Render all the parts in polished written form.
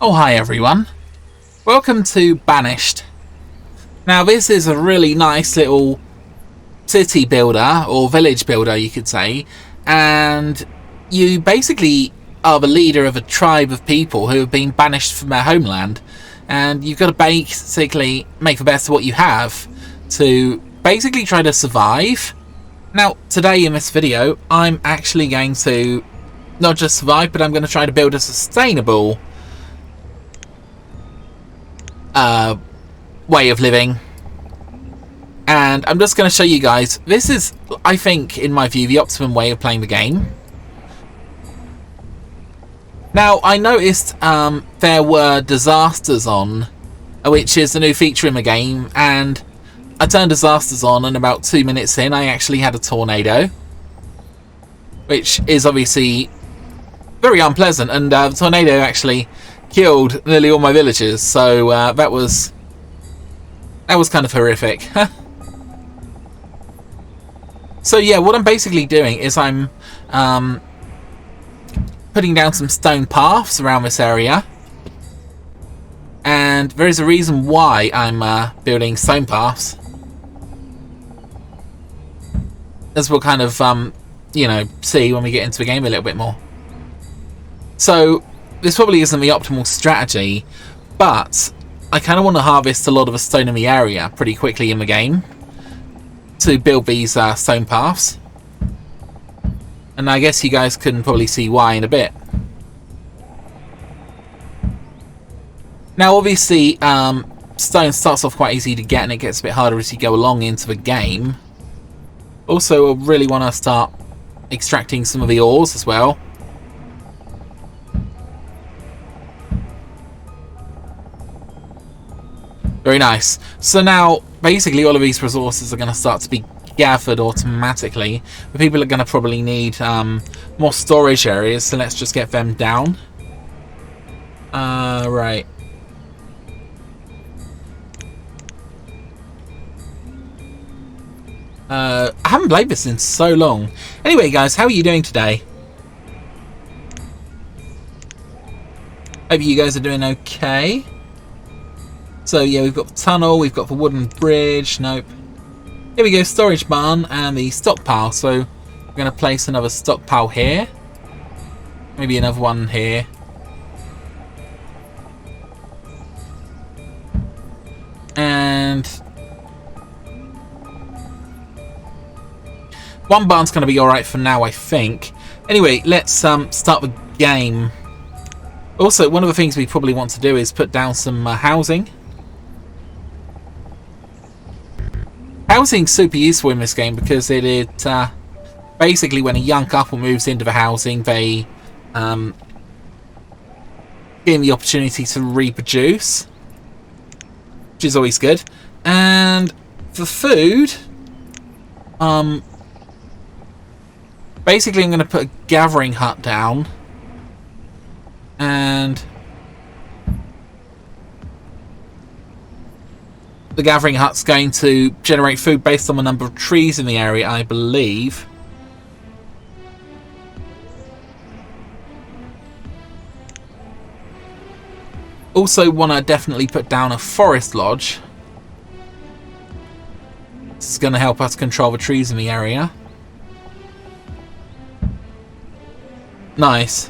Oh, hi everyone. Welcome to Banished. Now, this is a really nice little city builder, or village builder, you could say, and you basically are the leader of a tribe of people who have been banished from their homeland, and you've got to basically make the best of what you have to basically try to survive. Now, today in this video, I'm actually going to not just survive, but I'm going to try to build a sustainable way of living. And I'm just going to show you guys, this is, I think, in my view, the optimum way of playing the game. Now, I noticed there were disasters on, which is a new feature in the game, and I turned disasters on, and about 2 minutes in, I actually had a tornado, which is obviously very unpleasant, and the tornado actually killed nearly all my villagers, so that was kind of horrific. So yeah, what I'm basically doing is I'm putting down some stone paths around this area, and there is a reason why I'm building stone paths, as we'll kind of see when we get into the game a little bit more. So this probably isn't the optimal strategy, but I kind of want to harvest a lot of the stone in the area pretty quickly in the game to build these stone paths. And I guess you guys can probably see why in a bit. Now obviously stone starts off quite easy to get, and it gets a bit harder as you go along into the game. Also, I really want to start extracting some of the ores as well. Very nice. So now, basically, all of these resources are going to start to be gathered automatically. But people are going to probably need more storage areas, so let's just get them down. Right. I haven't played this in so long. Anyway, guys, how are you doing today? Hope you guys are doing okay. So yeah, we've got the tunnel, we've got the wooden bridge, nope. Here we go, storage barn and the stockpile. So we're going to place another stockpile here. Maybe another one here. And one barn's going to be alright for now, I think. Anyway, let's start the game. Also, one of the things we probably want to do is put down some housing. Housing's super useful in this game because it basically, when a young couple moves into the housing, they gain the opportunity to reproduce, which is always good. And for food, basically I'm going to put a gathering hut down, and the gathering hut's going to generate food based on the number of trees in the area, I believe. Also want to definitely put down a forest lodge. This is going to help us control the trees in the area. Nice.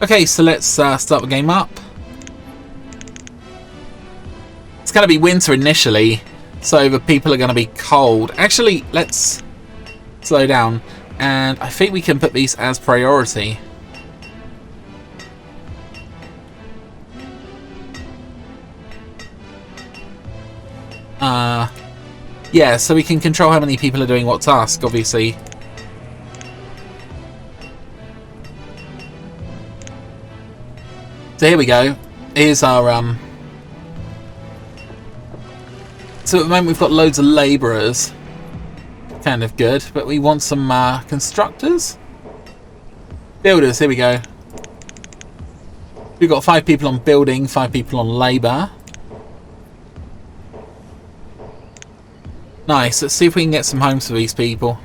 Okay, so let's start the game up. It's going to be winter initially, so the people are going to be cold. Actually, let's slow down, and I think we can put these as priority. Yeah, so we can control how many people are doing what task, obviously. So here we go. Here's our so at the moment we've got loads of labourers. Kind of good, but we want some constructors. Builders, here we go. We've got 5 people on building, 5 people on labour. Nice. Let's see if we can get some homes for these people.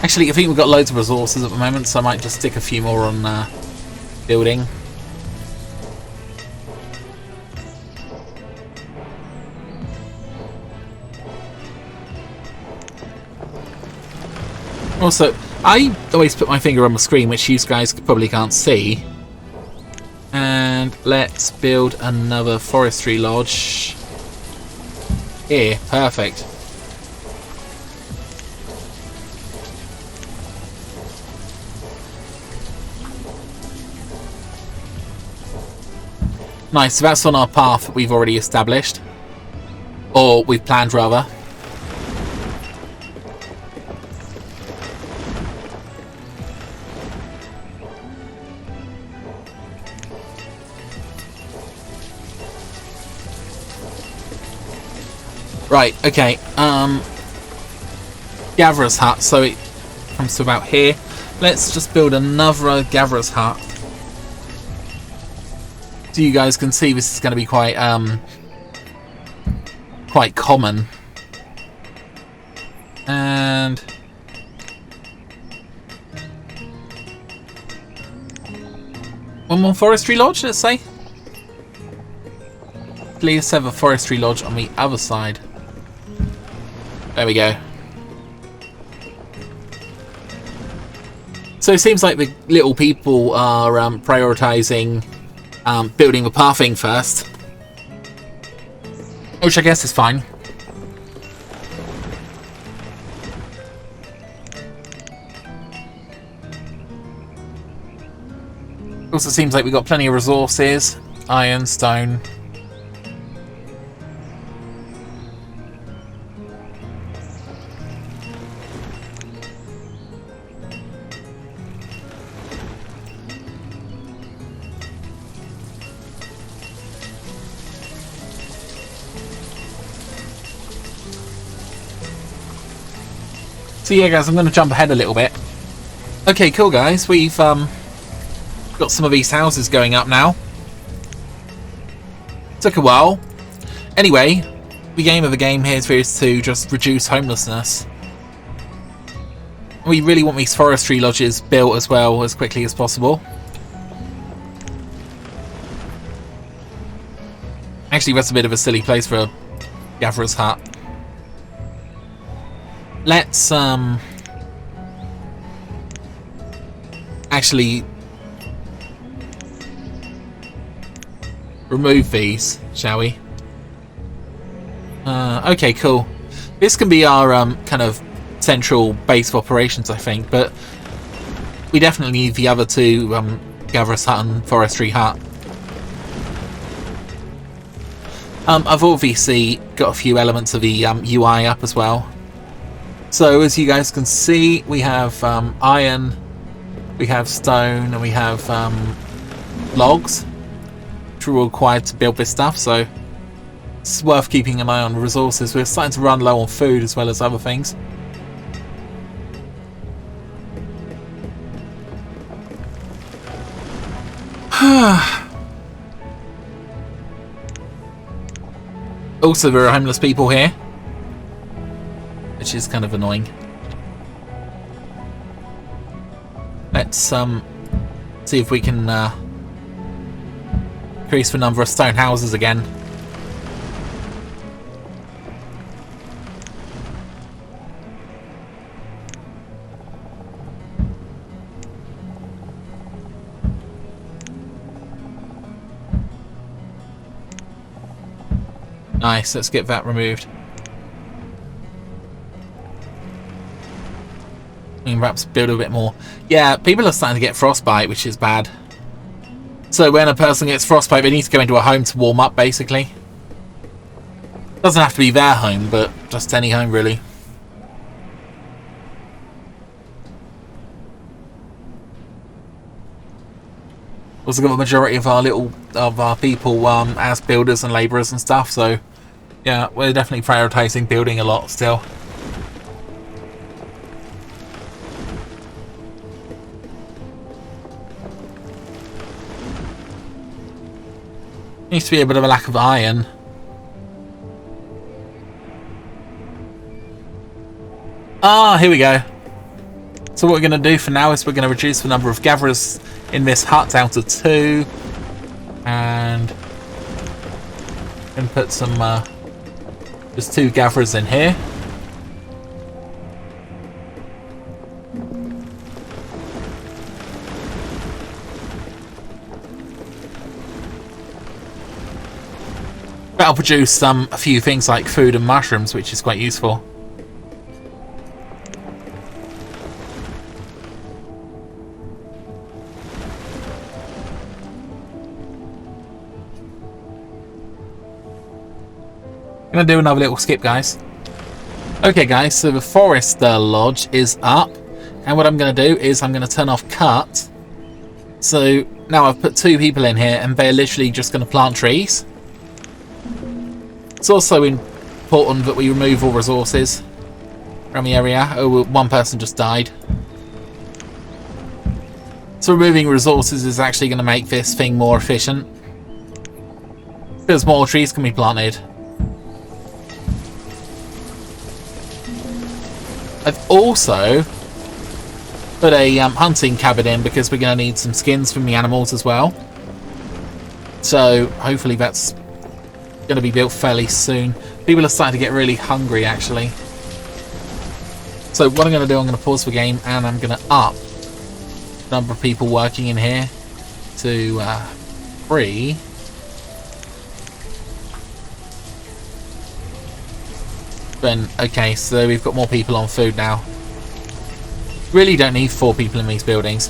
Actually, I think we've got loads of resources at the moment, so I might just stick a few more on building. Also, I always put my finger on the screen, which you guys probably can't see. And let's build another forestry lodge. Here, perfect. Nice, so that's on our path that we've already established. Or we've planned, rather. Right, okay. Gatherer's hut, so it comes to about here. Let's just build another gatherer's hut. So you guys can see this is going to be quite common. And one more forestry lodge, let's say. Let's have a forestry lodge on the other side. There we go. So it seems like the little people are prioritising building the pathing first, which I guess is fine. Also seems like we've got plenty of resources. Iron, stone. So yeah guys, I'm going to jump ahead a little bit. Okay, cool guys, we've got some of these houses going up now. Took a while. Anyway, the aim of the game here is to just reduce homelessness. We really want these forestry lodges built as well as quickly as possible. Actually, that's a bit of a silly place for a gatherer's hut. Let's actually remove these, shall we? Okay, cool. This can be our kind of central base of operations, I think, but we definitely need the other two, gatherer's hut and forestry hut. I've obviously got a few elements of the UI up as well. So as you guys can see, we have iron, we have stone, and we have logs, which are all required to build this stuff, so it's worth keeping an eye on resources. We're starting to run low on food as well as other things. Also, there are homeless people here, which is kind of annoying. Let's see if we can increase the number of stone houses again. Nice, let's get that removed. And perhaps build a bit more. Yeah, people are starting to get frostbite, which is bad. So when a person gets frostbite, they need to go into a home to warm up, basically. Doesn't have to be their home, but just any home, really. Also got the majority of our people as builders and labourers and stuff. So yeah, we're definitely prioritising building a lot still. Needs to be a bit of a lack of iron. Ah, here we go. So what we're going to do for now is we're going to reduce the number of gatherers in this hut down to 2. And put some just 2 gatherers in here. That'll produce a few things like food and mushrooms, which is quite useful. I'm going to do another little skip, guys. Okay, guys, so the Forester Lodge is up. And what I'm going to do is I'm going to turn off cut. So now I've put 2 people in here and they're literally just going to plant trees. It's also important that we remove all resources from the area. Oh, one person just died. So removing resources is actually going to make this thing more efficient, because more trees can be planted. I've also put a hunting cabin in because we're going to need some skins from the animals as well. So hopefully that's going to be built fairly soon. People are starting to get really hungry, actually. So what I'm going to do, I'm going to pause the game and I'm going to up the number of people working in here to 3. Then, okay, so we've got more people on food now. Really don't need 4 people in these buildings.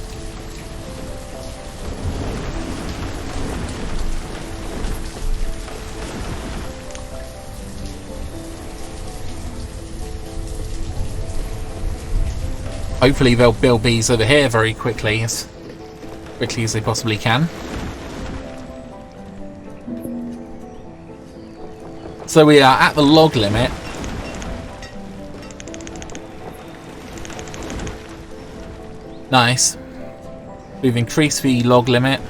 Hopefully they'll build these over here very quickly as they possibly can. So we are at the log limit. Nice. We've increased the log limit.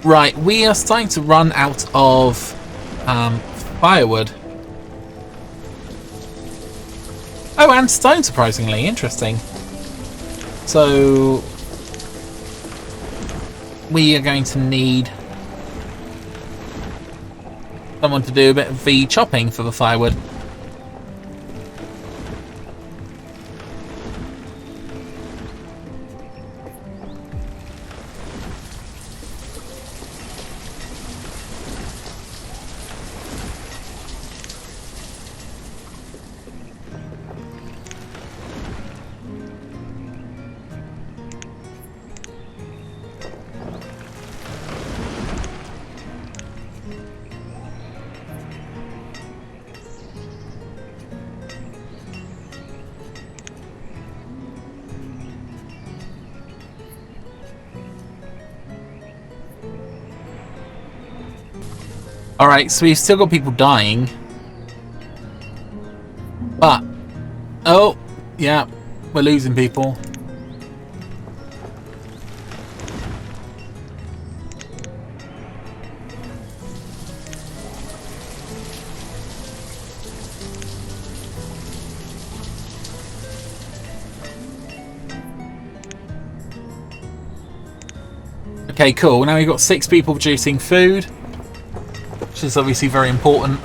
Right, we are starting to run out of firewood. Oh, and stone, surprisingly. Interesting. So we are going to need someone to do a bit of the chopping for the firewood. Alright, so we've still got people dying. But, oh, yeah, we're losing people. Okay, cool. Now we've got 6 people producing food, which is obviously very important.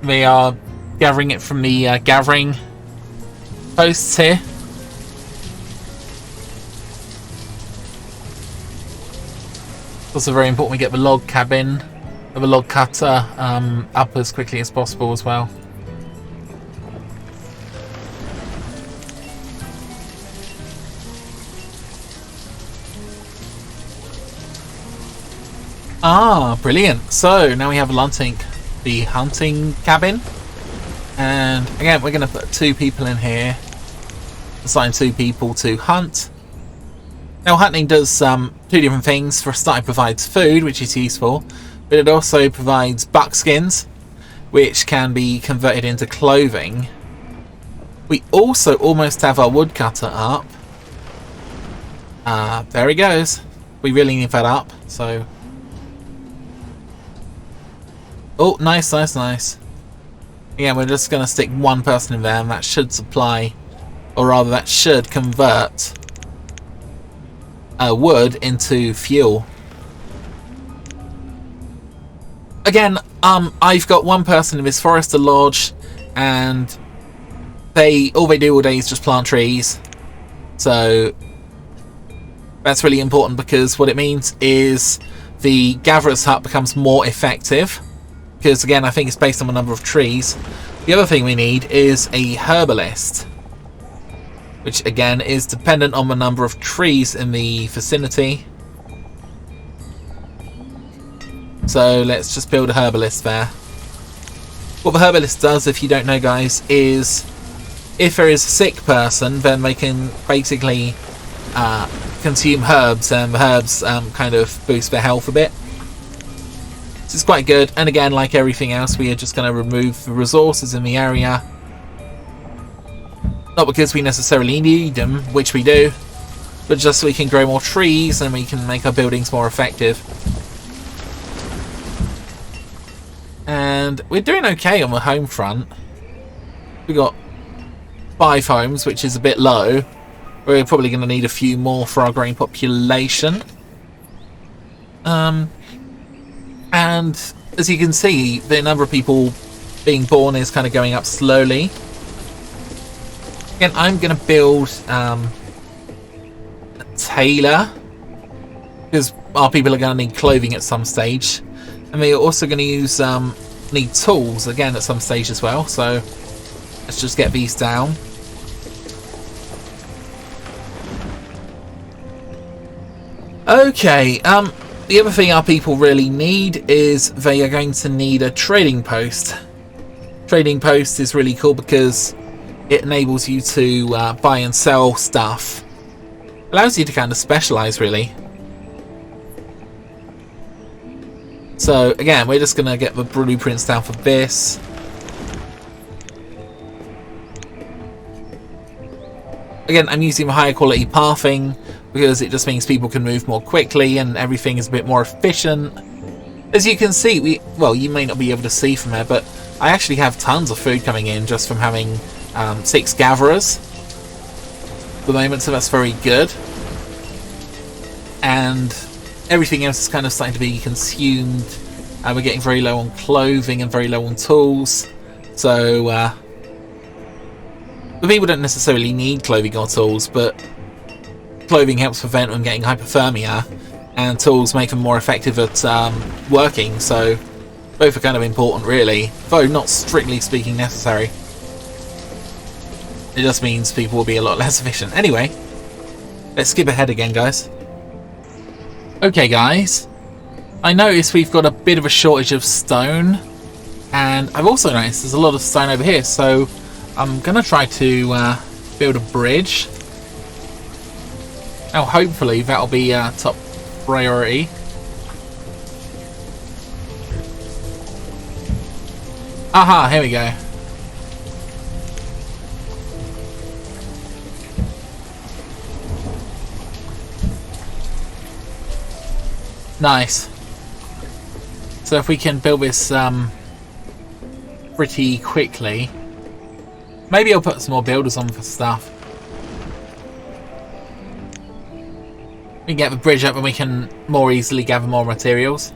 They are gathering it from the gathering posts here. It's also very important we get the log cabin, or the log cutter, up as quickly as possible as well. Ah, brilliant. So now we have the hunting cabin. And again, we're going to put 2 people in here. Assign 2 people to hunt. Now, hunting does 2 different things. For a start, it provides food, which is useful, but it also provides buckskins, which can be converted into clothing. We also almost have our woodcutter up. There he goes. We really need that up, so... Oh, nice, nice, nice. Yeah, we're just going to stick 1 person in there, and that should supply, or rather that should convert wood into fuel. Again, I've got 1 person in this forester lodge, and all they do all day is just plant trees. So that's really important, because what it means is the gatherer's hut becomes more effective. Because again, I think it's based on the number of trees. The other thing we need is a herbalist, which again is dependent on the number of trees in the vicinity. So let's just build a herbalist there. What the herbalist does, if you don't know guys, is if there is a sick person, then they can basically consume herbs, and the herbs kind of boost their health a bit. This is quite good, and again, like everything else, we are just going to remove the resources in the area. Not because we necessarily need them, which we do, but just so we can grow more trees and we can make our buildings more effective. And we're doing okay on the home front. We got 5 homes, which is a bit low. We're probably going to need a few more for our growing population. And as you can see, the number of people being born is kind of going up slowly. Again, I'm going to build a tailor, because our people are going to need clothing at some stage, and we're also going to need tools again at some stage as well. So let's just get these down. Okay, the other thing our people really need is they are going to need a trading post. Trading post is really cool because it enables you to buy and sell stuff. Allows you to kind of specialize, really. So again, we're just going to get the blueprints down for this. Again, I'm using the higher quality pathing because it just means people can move more quickly and everything is a bit more efficient. As you can see, well, you may not be able to see from there, but I actually have tons of food coming in just from having 6 gatherers at the moment, so that's very good. And everything else is kind of starting to be consumed. We're getting very low on clothing and very low on tools. So the people don't necessarily need clothing or tools, but clothing helps prevent them getting hypothermia, and tools make them more effective at working. So both are kind of important, really, though not strictly speaking necessary. It just means people will be a lot less efficient. Anyway, let's skip ahead again, guys. Okay, guys, I noticed we've got a bit of a shortage of stone, and I've also noticed there's a lot of stone over here, so I'm going to try to build a bridge. Now, hopefully that'll be top priority. Aha, here we go. Nice. So if we can build this pretty quickly, maybe I'll put some more builders on for stuff. We can get the bridge up and we can more easily gather more materials.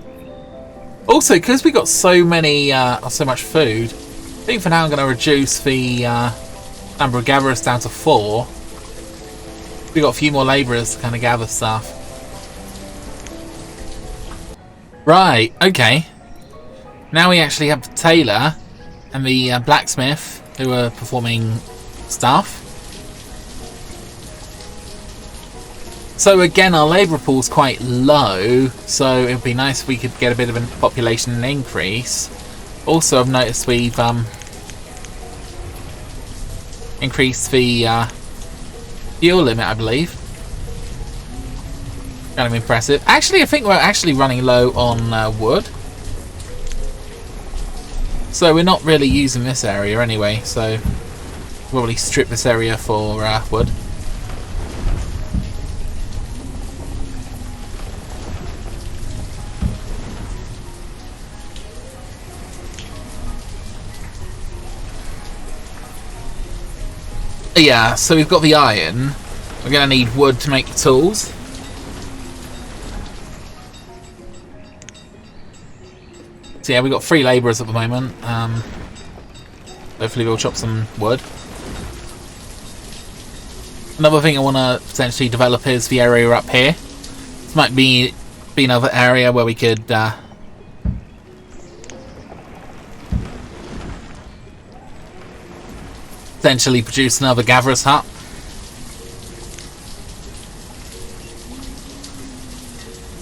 Also, because we got so many, so much food, I think for now I'm going to reduce the number of gatherers down to 4. We've got a few more labourers to kind of gather stuff. Right, okay. Now we actually have the tailor and the blacksmith who are performing stuff. So again, our labour pool's quite low, so it would be nice if we could get a bit of a population increase. Also, I've noticed we've increase the fuel limit, I believe. Kind of impressive. Actually, I think we're actually running low on wood. So we're not really using this area anyway, so we'll probably strip this area for wood. Yeah, so we've got the iron. We're going to need wood to make the tools. So yeah, we've got 3 labourers at the moment. Hopefully we'll chop some wood. Another thing I want to potentially develop is the area up here. This might be another area where we could potentially produce another gatherer's hut.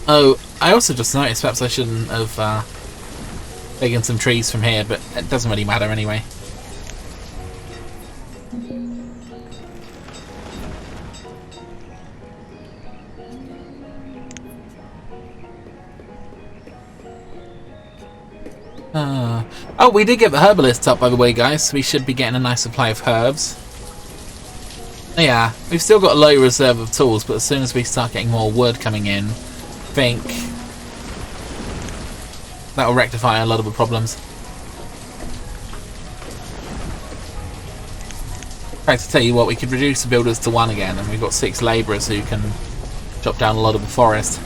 Oh, I also just noticed perhaps I shouldn't have taken some trees from here, but it doesn't really matter anyway. Oh, we did get the Herbalist up, by the way, guys, so we should be getting a nice supply of herbs. Yeah, we've still got a low reserve of tools, but as soon as we start getting more wood coming in, I think that will rectify a lot of the problems. In fact, to tell you what, we could reduce the builders to 1 again, and we've got 6 labourers who can chop down a lot of the forest.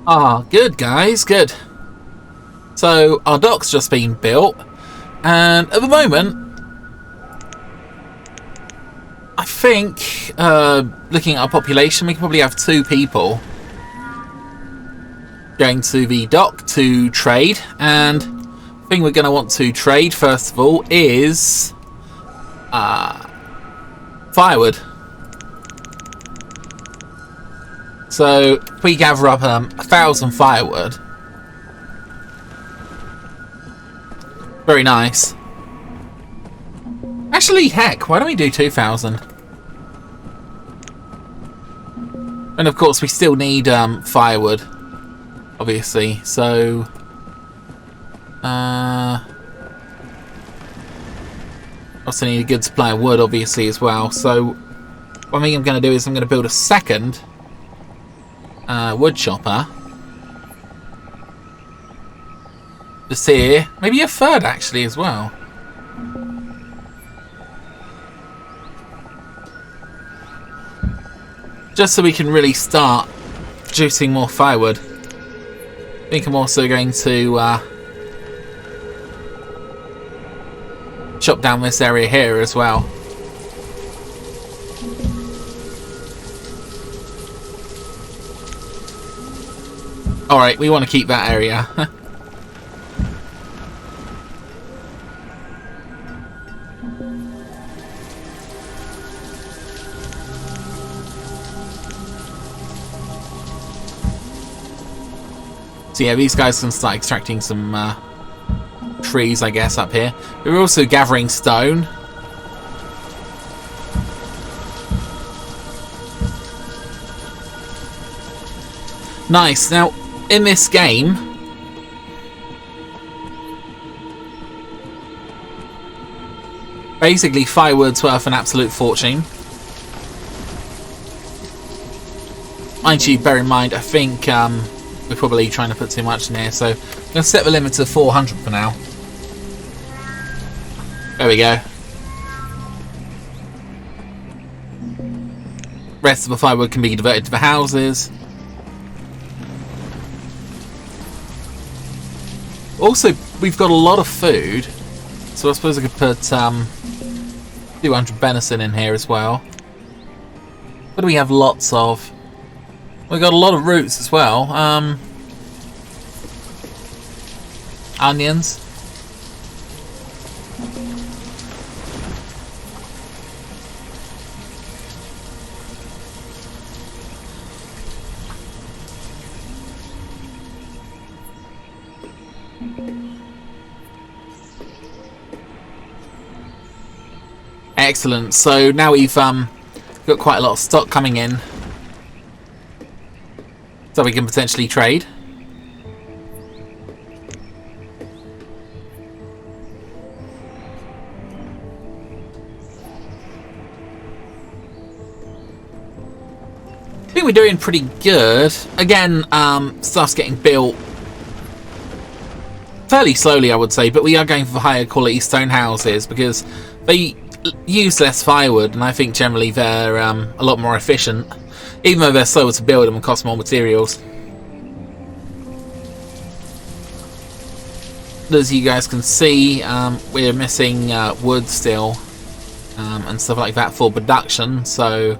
Ah, good guys, good. So our dock's just been built, and at the moment, I think, looking at our population, we can probably have 2 people going to the dock to trade, and the thing we're going to want to trade first of all is firewood. So if we gather up 1,000 firewood, very nice. Actually, heck, why don't we do 2,000? And of course, we still need firewood, obviously. So, also need a good supply of wood, obviously, as well. So, what I think I'm going to do is I'm going to build a second wood chopper. Just here, maybe a third actually as well. Just so we can really start producing more firewood. I think I'm also going to chop down this area here as well. Alright, we want to keep that area. So yeah, these guys can start extracting some trees, I guess, up here. We're also gathering stone. Nice. Now, in this game, basically firewood's worth an absolute fortune. Mind you, bear in mind, I think we're probably trying to put too much in here, so I'm going to set the limit to 400 for now. There we go. Rest of the firewood can be diverted to the houses. Also, we've got a lot of food, so I suppose I could put 200 venison in here as well. What do we have lots of? We've got a lot of roots as well. Onions. Excellent. So now we've got quite a lot of stock coming in, so we can potentially trade. I think we're doing pretty good. Again, stuff's getting built fairly slowly, I would say, but we are going for higher quality stone houses because they use less firewood, and I think generally they're a lot more efficient, even though they're slower to build and cost more materials. As you guys can see, we're missing wood still and stuff like that for production, so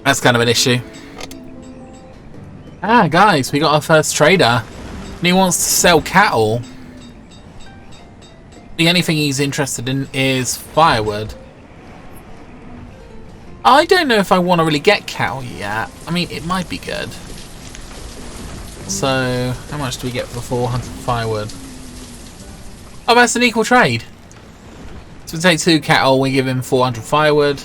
that's kind of an issue. Ah, guys, we got our first trader, and he wants to sell cattle. The only thing he's interested in is firewood. I don't know if I want to really get cattle yet. I mean, it might be good. So, how much do we get for 400 firewood? Oh, that's an equal trade. So we take 2 cattle, we give him 400 firewood.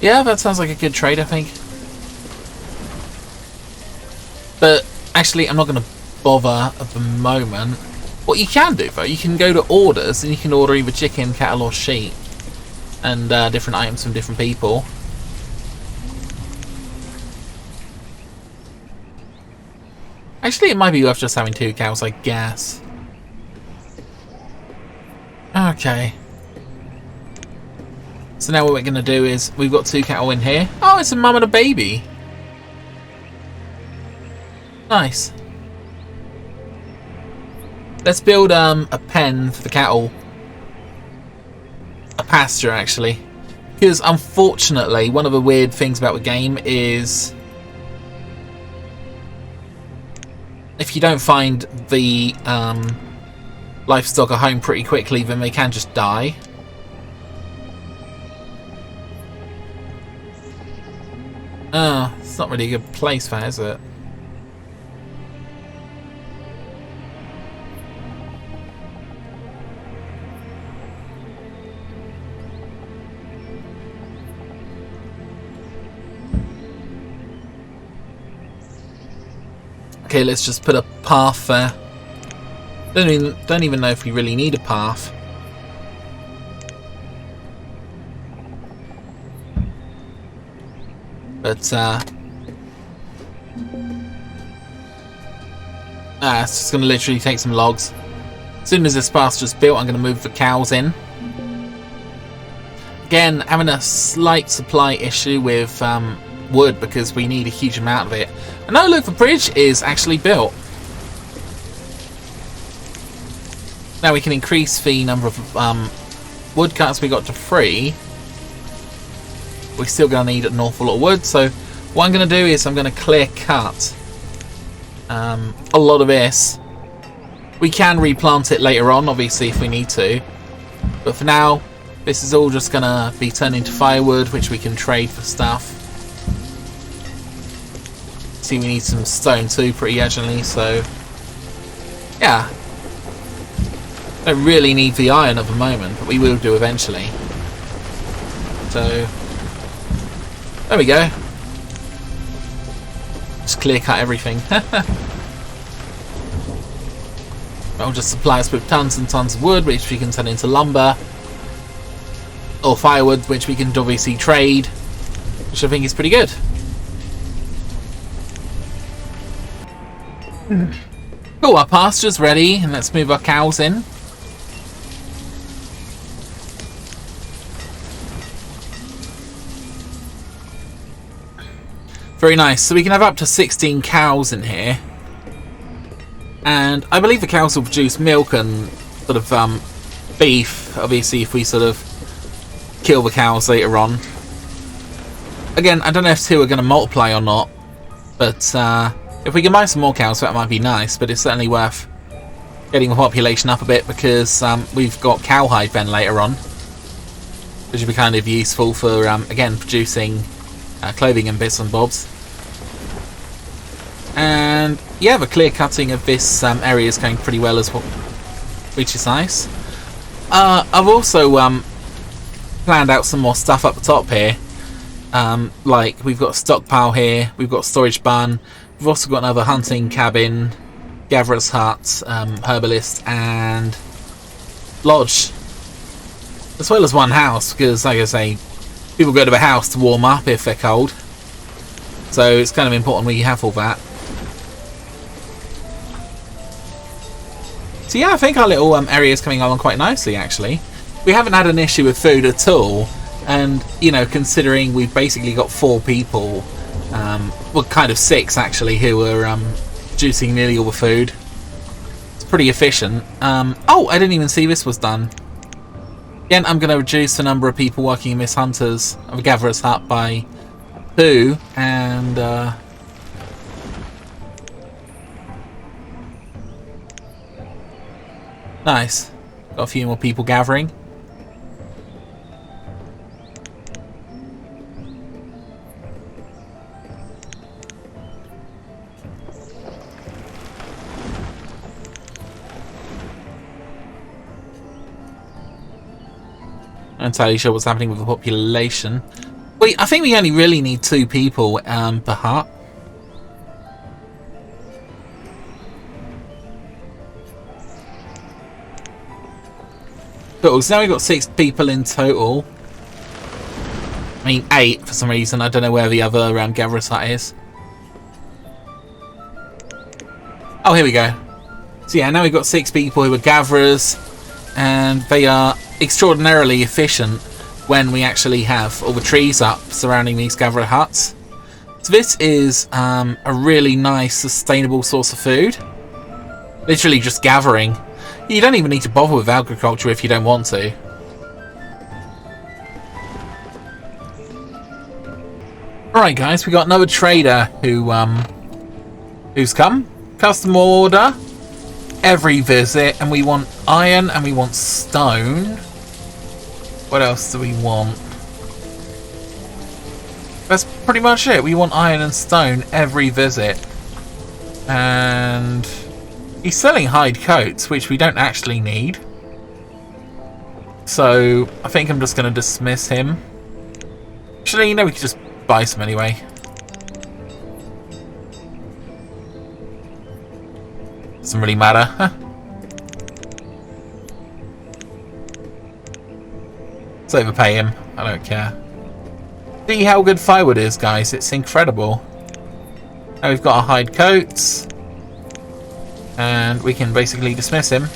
Yeah, that sounds like a good trade, I think. But actually, I'm not going to bother at the moment. What you can do, though, you can go to orders and you can order either chicken, cattle, or sheep, and different items from different people. Actually, it might be worth just having 2 cows, I guess. Okay. So now what we're going to do is, we've got 2 cattle in here. Oh, it's a mum and a baby. Nice. Let's build a pen for the cattle. A pasture, actually. Because unfortunately, one of the weird things about the game is if you don't find the livestock at home pretty quickly, then they can just die. Oh, it's not really a good place for that, is it? Okay, let's just put a path there. Don't even know if we really need a path. But it's just going to literally take some logs. As soon as this pasture's built, I'm going to move the cows in. Again, having a slight supply issue with wood because we need a huge amount of it. And oh look, the bridge is actually built. Now we can increase the number of wood cuts we got to 3. We're still going to need an awful lot of wood, so what I'm going to do is I'm going to clear cut a lot of this. We can replant it later on, obviously, if we need to. But for now, this is all just going to be turned into firewood, which we can trade for stuff. See, we need some stone too, pretty urgently, so yeah. Don't really need the iron at the moment, but we will do eventually. So there we go. Just clear cut everything. That'll just supply us with tons and tons of wood, which we can turn into lumber. Or firewood, which we can obviously trade, which I think is pretty good. Cool, our pasture's ready, and let's move our cows in. Very nice. So we can have up to 16 cows in here. And I believe the cows will produce milk and sort of beef, obviously, if we sort of kill the cows later on. Again, I don't know if 2 are going to multiply or not, but if we can buy some more cows, that might be nice, but it's certainly worth getting the population up a bit because we've got cowhide then later on. which would be kind of useful for, again, producing clothing and bits and bobs. And yeah, the clear cutting of this area is going pretty well as well, which is nice. I've also planned out some more stuff up the top here. Like we've got a stockpile here, we've got a storage barn, we've also got another hunting cabin, gatherer's hut, herbalist, and lodge, as well as one house, because like I say, people go to the house to warm up if they're cold, so it's kind of important we have all that. So yeah, I think our little area is coming along quite nicely actually. We haven't had an issue with food at all, and you know, considering we've basically got 4 people, well kind of 6 actually, who are producing nearly all the food. It's pretty efficient. Oh, I didn't even see this was done. Again, I'm going to reduce the number of people working in Miss Hunter's of a gatherer's hut by 2, and nice. Got a few more people gathering. I'm not entirely sure what's happening with the population. I think we only really need 2 people per hut. Cool, so now we've got 6 people in total. I mean 8 for some reason. I don't know where the other gatherer's hut is. Oh, here we go. So yeah, now we've got 6 people who are gatherers, and they are extraordinarily efficient when we actually have all the trees up surrounding these gatherer huts. So this is a really nice sustainable source of food. Literally just gathering. You don't even need to bother with agriculture if you don't want to. Alright guys, we got another trader who's come. Custom order every visit, and we want iron and we want stone. What else do we want? That's pretty much it. We want iron and stone every visit. And he's selling hide coats, which we don't actually need. So I think I'm just going to dismiss him. Actually, you know, we could just buy some anyway. Doesn't really matter. Let's overpay him. I don't care. See how good firewood is, guys. It's incredible. Now we've got our hide coats, and we can basically dismiss him.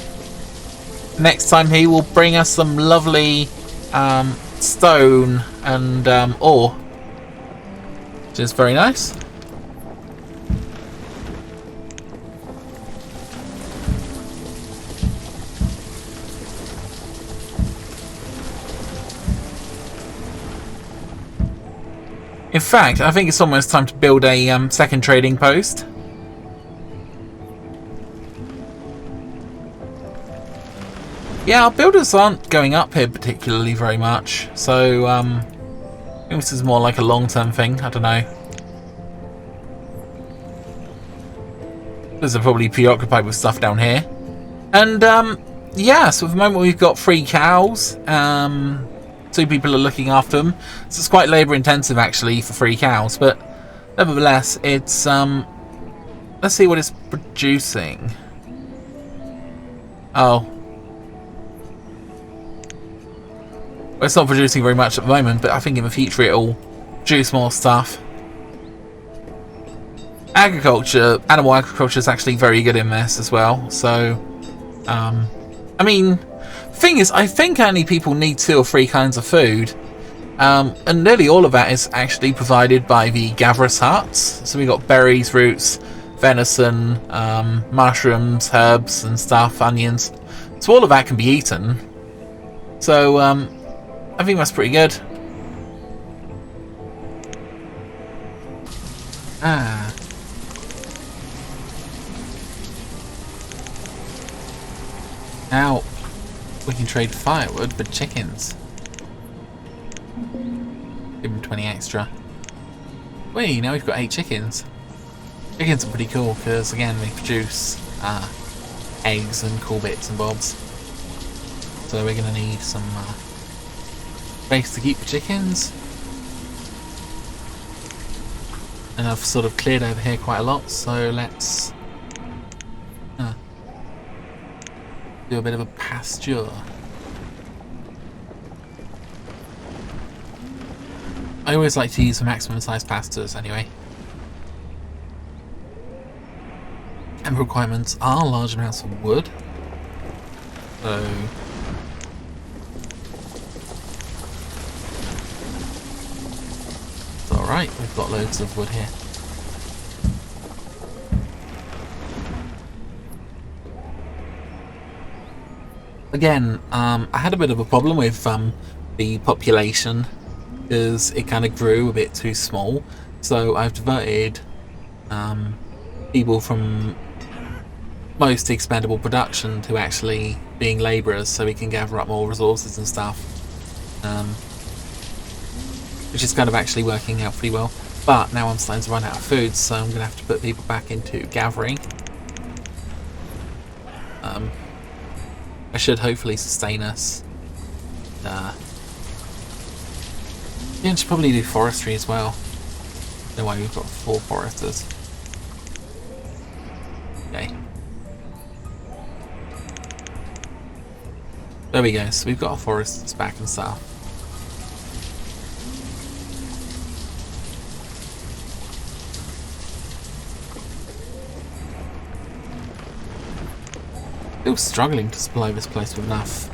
Next time he will bring us some lovely stone and ore, which is very nice. In fact, I think it's almost time to build a second trading post. Yeah, our builders aren't going up here particularly very much, so I think this is more like a long-term thing. I don't know. They're probably preoccupied with stuff down here. And yeah, so at the moment we've got 3 cows. 2 people are looking after them, so it's quite labour intensive actually for 3 cows, but nevertheless it's let's see what it's producing. Oh, well, it's not producing very much at the moment, but I think in the future it'll produce more stuff. Agriculture, animal agriculture is actually very good in this as well, so I mean, thing is, I think only people need 2 or 3 kinds of food, and nearly all of that is actually provided by the gatherer's huts. So we got berries, roots, venison, mushrooms, herbs and stuff, onions. So all of that can be eaten. So I think that's pretty good. Now we can trade firewood for chickens. Give him 20 extra. Wait, now we've got 8 chickens. Chickens are pretty cool because, again, they produce eggs and cool bits and bobs. So we're going to need some space to keep the chickens. And I've sort of cleared over here quite a lot, so let's do a bit of a pasture. I always like to use the maximum size pastures anyway. And requirements are large amounts of wood. So it's alright, we've got loads of wood here. Again, I had a bit of a problem with the population because it kind of grew a bit too small. So I've diverted people from most expendable production to actually being labourers so we can gather up more resources and stuff. Which is kind of actually working out pretty well. But now I'm starting to run out of food, so I'm going to have to put people back into gathering. I should hopefully sustain us. Yeah, I should probably do forestry as well. No way, we've got 4 foresters. Okay. There we go, so we've got our foresters back and stuff. Still struggling to supply this place with enough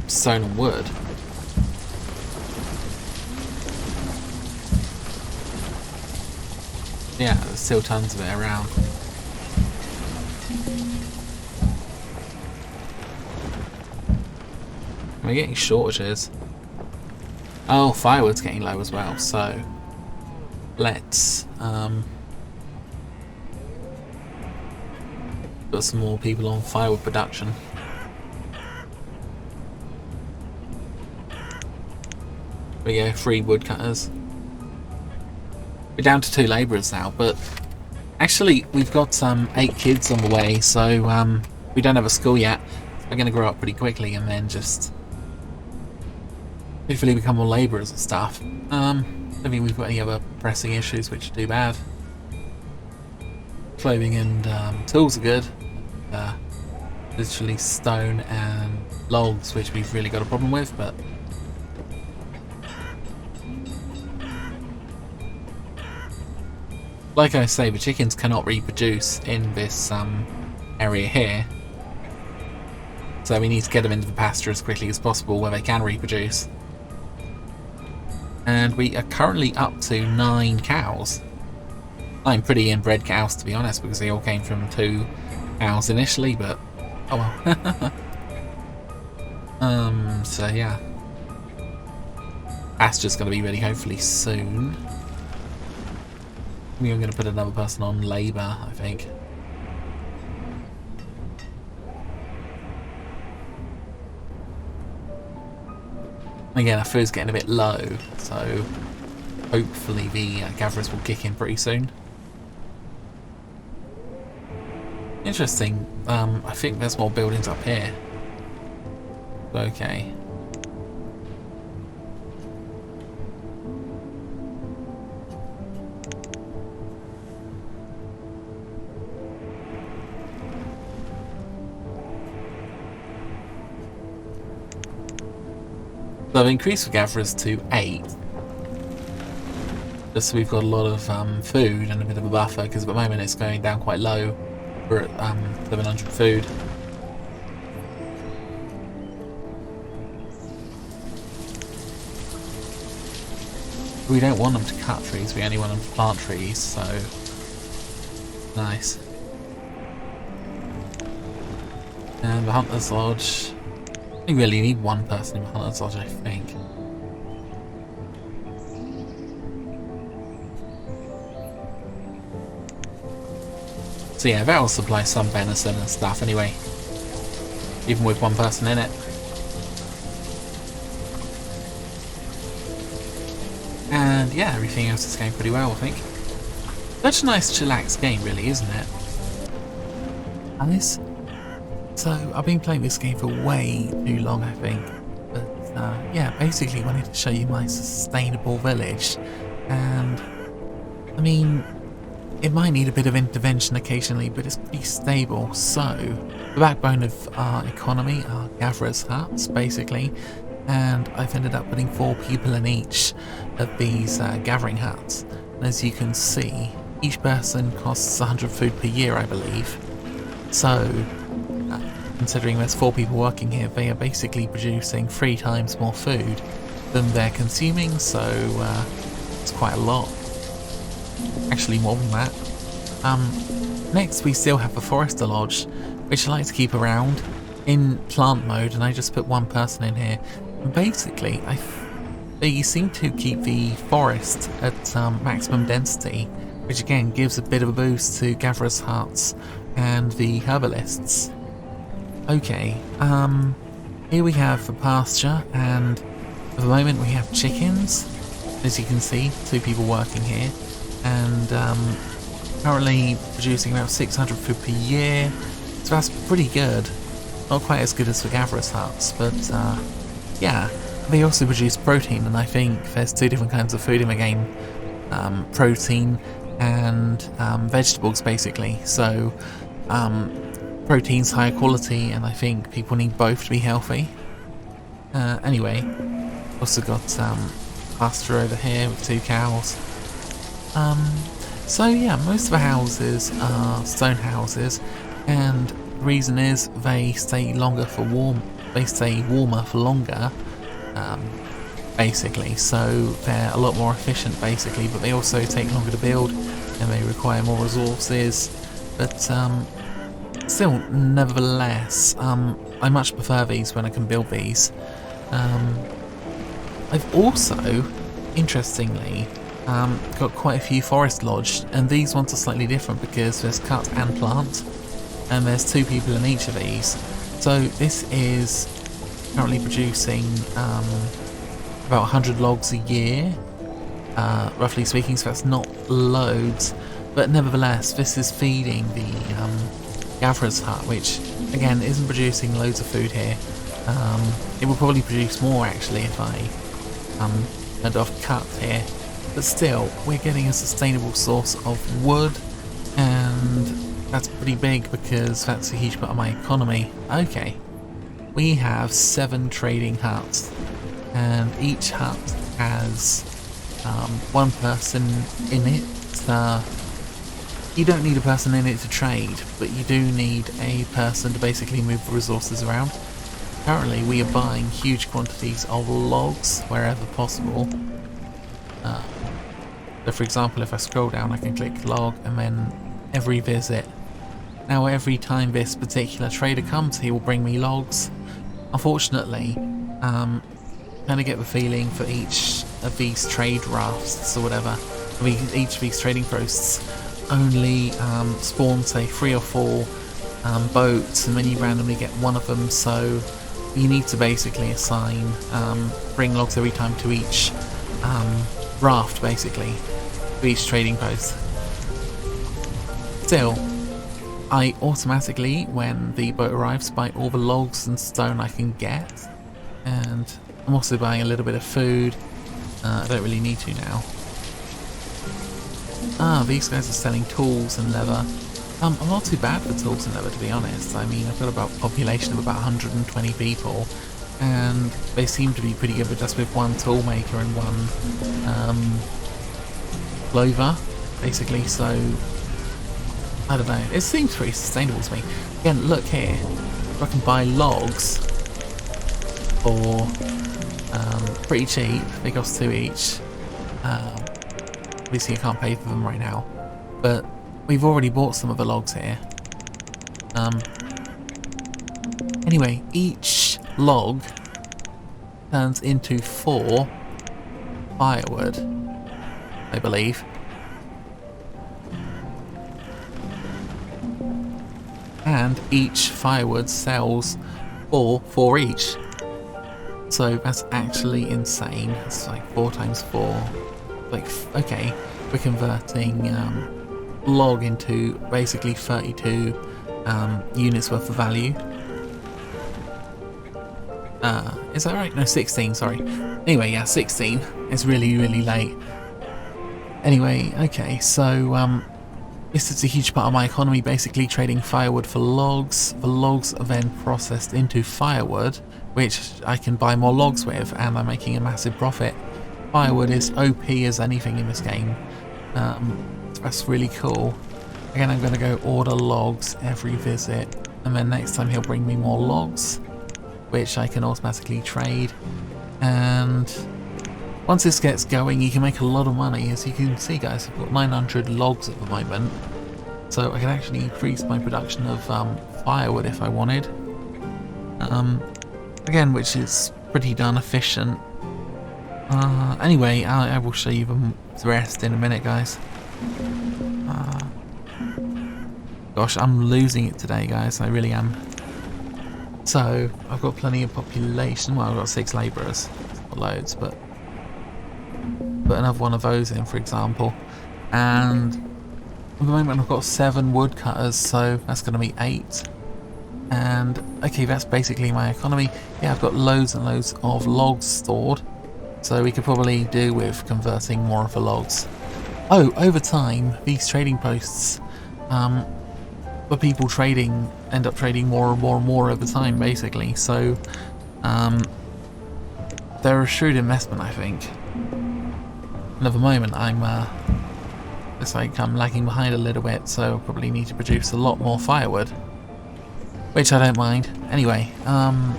stone and wood. Yeah, there's still tons of it around. We're getting shortages. Oh, firewood's getting low as well, so let's put some more people on firewood production. There we go, 3 woodcutters. We're down to 2 labourers now, but actually we've got 8 kids on the way, so we don't have a school yet. We're going to grow up pretty quickly and then just hopefully become more labourers and stuff. I don't think we've got any other pressing issues which are too bad. Clothing and tools are good. Literally stone and logs, which we've really got a problem with, but like I say, the chickens cannot reproduce in this area here, so we need to get them into the pasture as quickly as possible where they can reproduce. And we are currently up to 9 cows. 9 pretty inbred cows, to be honest, because they all came from 2 cows initially, but oh well. So yeah, pasture's going to be ready hopefully soon. I'm going to put another person on labour, I think. Again, our food's getting a bit low, so hopefully the gatherers will kick in pretty soon. Interesting. I think there's more buildings up here. Okay. So I've increased the gatherers to 8. Just so we've got a lot of food and a bit of a buffer, because at the moment it's going down quite low. We're at 700 food. We don't want them to cut trees, we only want them to plant trees, so nice. And the Hunter's Lodge. We really need 1 person in the Hunter's Lodge, I think. So yeah, that'll supply some venison and stuff anyway, even with 1 person in it. And yeah, everything else is going pretty well, I think. Such a nice chillax game, really, isn't it? Alice? So, I've been playing this game for way too long, I think. But yeah, basically wanted to show you my sustainable village. And, I mean, it might need a bit of intervention occasionally, but it's pretty stable. So, the backbone of our economy are gatherers' huts, basically. And I've ended up putting 4 people in each of these gathering huts. And as you can see, each person costs 100 food per year, I believe. So, considering there's 4 people working here, they are basically producing 3 times more food than they're consuming, so it's quite a lot. Actually, more than that. Next, we still have the Forester Lodge, which I like to keep around in plant mode, and I just put 1 person in here. And basically, they seem to keep the forest at maximum density, which again gives a bit of a boost to gatherers' huts and the herbalists. Okay, here we have the pasture, and at the moment we have chickens. As you can see, 2 people working here, and currently producing about 600 food per year, so that's pretty good. Not quite as good as the gatherers' huts, but yeah. They also produce protein, and I think there's 2 different kinds of food in the game. Protein and vegetables, basically. So protein's higher quality, and I think people need both to be healthy. Anyway, also got pasture over here with 2 cows. So yeah, most of the houses are stone houses, and the reason is they stay longer for they stay warmer for longer, basically, so they're a lot more efficient, basically, but they also take longer to build, and they require more resources, but still, nevertheless, I much prefer these when I can build these. I've also, interestingly, got quite a few forest lodged, and these ones are slightly different because there's cut and plant, and there's 2 people in each of these. So this is currently producing about 100 logs a year, roughly speaking, so that's not loads, but nevertheless this is feeding the gatherer's hut, which again isn't producing loads of food here. It will probably produce more actually if I turned off cut here, but still we're getting a sustainable source of wood, and that's pretty big because that's a huge part of my economy. Okay, we have 7 trading huts, and each hut has 1 person in it. You don't need a person in it to trade, but you do need a person to basically move the resources around. Currently we are buying huge quantities of logs wherever possible. So for example, if I scroll down I can click log, and then every visit. Now every time this particular trader comes, he will bring me logs. Unfortunately, kind of get the feeling for each of these trade rafts or whatever, each of these trading posts only spawn say 3 or 4 boats, and then you randomly get 1 of them, so you need to basically assign bring logs every time to each raft, basically, to each trading post. Still, I automatically, when the boat arrives, buy all the logs and stone I can get, and I'm also buying a little bit of food. I don't really need to now. These guys are selling tools and leather. I'm not too bad for tools and leather, to be honest. I mean, I've got about a population of about 120 people, and they seem to be pretty good, but just with 1 tool maker and 1 clover, basically, so I don't know. It seems pretty sustainable to me. Again, look here. I can buy logs for pretty cheap. They cost 2 each. Obviously I can't pay for them right now, but we've already bought some of the logs here. Anyway, each log turns into 4 firewood, I believe. And each firewood sells for each. So that's actually insane. It's like 4 times 4, like, okay, we're converting log into basically 32 units worth of value. Is that right? No, 16, sorry. Anyway, yeah, 16. It's really, really late. Anyway, okay, so this is a huge part of my economy, basically trading firewood for logs. The logs are then processed into firewood, which I can buy more logs with, and I'm making a massive profit. Firewood is OP as anything in this game. That's really cool. Again, I'm going to go order logs every visit, and then next time he'll bring me more logs, which I can automatically trade. And once this gets going, you can make a lot of money. As you can see, guys, I've got 900 logs at the moment, so I can actually increase my production of firewood if I wanted. Again, which is pretty darn efficient. Anyway, I will show you the rest in a minute, guys. Gosh, I'm losing it today, guys. I really am. So, I've got plenty of population. Well, I've got 6 labourers. Not loads, but put another one of those in, for example. And at the moment I've got 7 woodcutters, so that's going to be 8. And, okay, that's basically my economy. Yeah, I've got loads and loads of logs stored, so we could probably do with converting more of the logs. Oh, over time, these trading posts, the people trading end up trading more and more and more over time, basically. So, they're a shrewd investment, I think. And at the moment, it's like I'm lagging behind a little bit, so I probably need to produce a lot more firewood, which I don't mind. Anyway,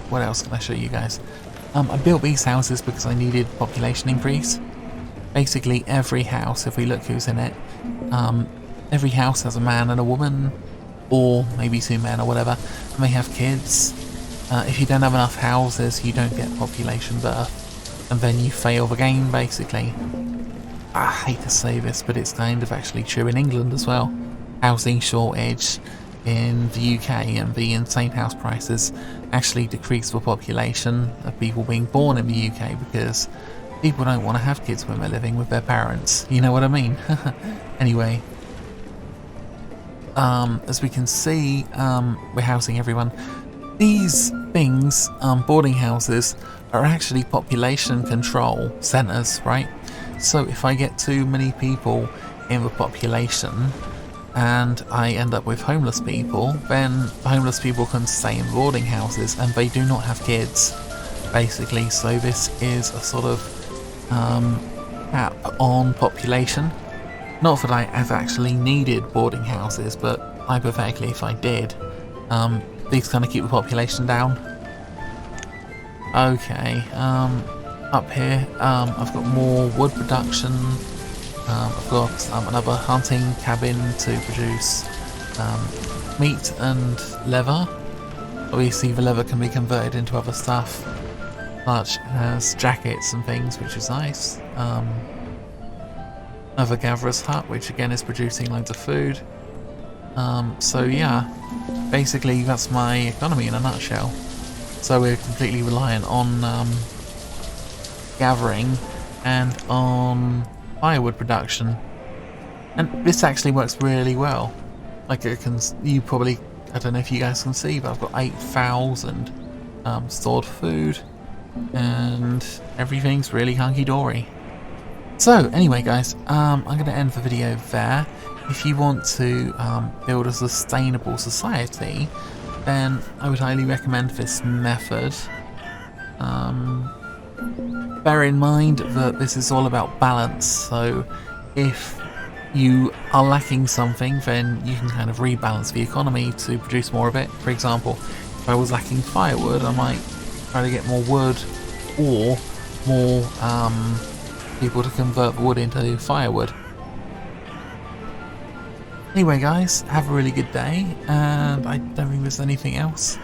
what else can I show you guys? I built these houses because I needed population increase. Basically, every house, if we look who's in it, every house has a man and a woman, or maybe 2 men or whatever, and they have kids. If you don't have enough houses, you don't get population birth, and then you fail the game, basically. I hate to say this, but it's kind of actually true in England as well. Housing shortage in the UK and the insane house prices actually decrease the population of people being born in the UK because people don't want to have kids when they're living with their parents. You know what I mean? Anyway, as we can see, we're housing everyone. These things, boarding houses, are actually population control centres, right? So if I get too many people in the population and I end up with homeless people, then the homeless people can stay in boarding houses and they do not have kids, basically. So this is a sort of cap on population. Not that I have actually needed boarding houses, but hypothetically if I did, these kind of keep the population down. Okay, up here I've got more wood production. I've got another hunting cabin to produce meat and leather. Obviously the leather can be converted into other stuff, such as jackets and things, which is nice. Another gatherer's hut, which again is producing loads of food. So yeah, basically that's my economy in a nutshell. So we're completely reliant on gathering and on firewood production, and this actually works really well. Like I don't know if you guys can see, but I've got 8,000 stored food, and everything's really hunky-dory. So anyway, guys, I'm going to end the video there. If you want to build a sustainable society, then I would highly recommend this method. Bear in mind that this is all about balance, so if you are lacking something, then you can kind of rebalance the economy to produce more of it. For example, if I was lacking firewood, I might try to get more wood or more people to convert wood into firewood. Anyway, guys, have a really good day, and I don't think there's anything else.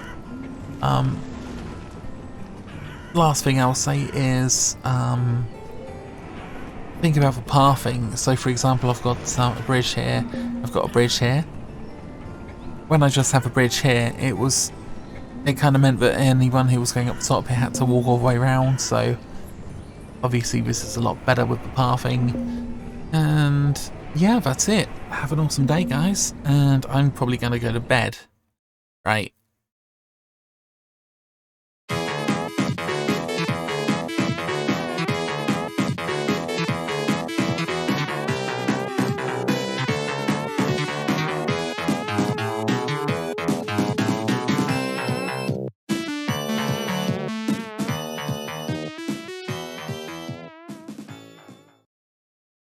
Last thing I'll say is think about the pathing. So for example, I've got a bridge here, I've got a bridge here. When I just have a bridge here, it kind of meant that anyone who was going up the top here had to walk all the way around, so Obviously, this is a lot better with the pathing. And yeah, that's it. Have an awesome day, guys. And I'm probably going to go to bed. Right.